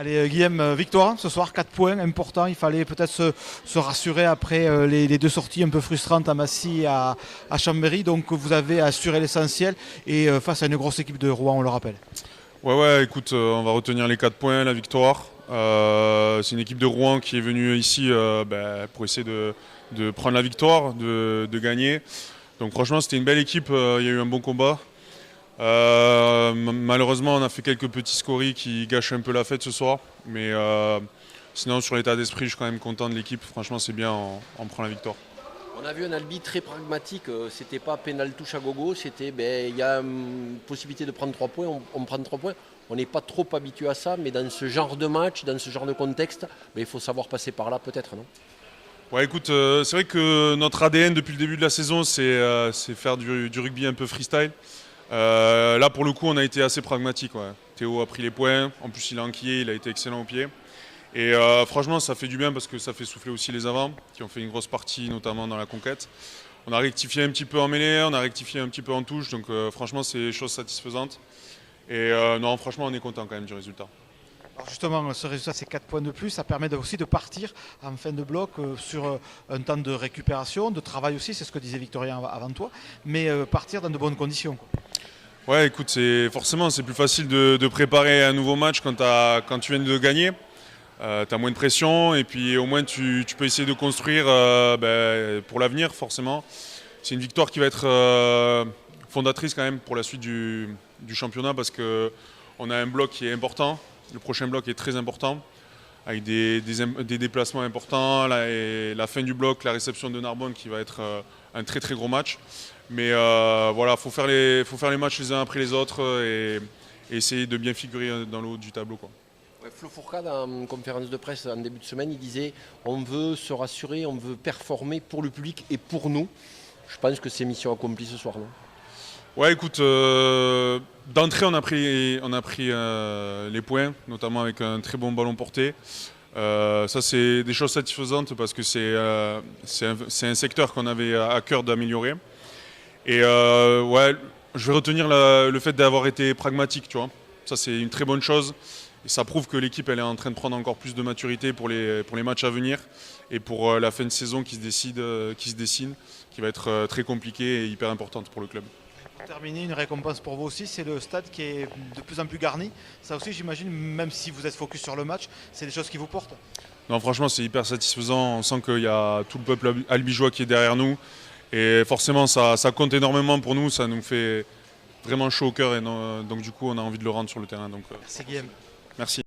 Allez, Guillaume, victoire ce soir, 4 points, important. Il fallait peut-être se rassurer après les deux sorties un peu frustrantes à Massy et à Chambéry. Donc vous avez assuré l'essentiel et face à une grosse équipe de Rouen, on le rappelle. Ouais, écoute, on va retenir les 4 points, la victoire. C'est une équipe de Rouen qui est venue ici pour essayer de prendre la victoire, de gagner. Donc franchement, c'était une belle équipe, il y a eu un bon combat. Malheureusement, on a fait quelques petits scories qui gâchent un peu la fête ce soir. Mais sinon, sur l'état d'esprit, je suis quand même content de l'équipe. Franchement, c'est bien, on prend la victoire. On a vu un Albi très pragmatique, c'était pas pénal touche à gogo, c'était il y a possibilité de prendre 3 points, on prend 3 points. On n'est pas trop habitué à ça, mais dans ce genre de match, dans ce genre de contexte, il faut savoir passer par là peut-être, non? Ouais, écoute, c'est vrai que notre ADN depuis le début de la saison, c'est faire du rugby un peu freestyle. Là, pour le coup, on a été assez pragmatique. Ouais. Théo a pris les points, en plus il a enquillé, il a été excellent au pied. Et franchement, ça fait du bien parce que ça fait souffler aussi les avants, qui ont fait une grosse partie, notamment dans la conquête. On a rectifié un petit peu en mêlée, on a rectifié un petit peu en touche, donc franchement, c'est chose satisfaisante. Et non, franchement, on est content quand même du résultat. Alors justement, ce résultat, c'est 4 points de plus. Ça permet aussi de partir en fin de bloc sur un temps de récupération, de travail aussi, c'est ce que disait Victorien avant toi, mais partir dans de bonnes conditions, quoi. Ouais, écoute, forcément, c'est plus facile de préparer un nouveau match quand tu viens de gagner. Tu as moins de pression et puis au moins tu peux essayer de construire pour l'avenir forcément. C'est une victoire qui va être fondatrice quand même pour la suite du championnat parce qu'on a un bloc qui est important. Le prochain bloc est très important avec des déplacements importants et la fin du bloc, la réception de Narbonne qui va être un très très gros match. Mais voilà, faut faire les matchs les uns après les autres et essayer de bien figurer dans le haut du tableau, quoi. Ouais, Flo Fourcade, en conférence de presse en début de semaine, il disait on veut se rassurer, on veut performer pour le public et pour nous. Je pense que c'est mission accomplie ce soir, non? Ouais, écoute, d'entrée on a pris les points, notamment avec un très bon ballon porté. Ça c'est des choses satisfaisantes parce que c'est un secteur qu'on avait à cœur d'améliorer. Et ouais, je vais retenir le fait d'avoir été pragmatique, tu vois. Ça c'est une très bonne chose. Et ça prouve que l'équipe elle est en train de prendre encore plus de maturité pour les matchs à venir et pour la fin de saison qui se dessine, qui va être très compliquée et hyper importante pour le club. Pour terminer, une récompense pour vous aussi, c'est le stade qui est de plus en plus garni. Ça aussi, j'imagine, même si vous êtes focus sur le match, c'est des choses qui vous portent. Non, franchement, c'est hyper satisfaisant. On sent qu'il y a tout le peuple albigeois qui est derrière nous. Et forcément, ça compte énormément pour nous. Ça nous fait vraiment chaud au cœur. Et donc, du coup, on a envie de le rendre sur le terrain. Donc, Merci Guillaume. merci.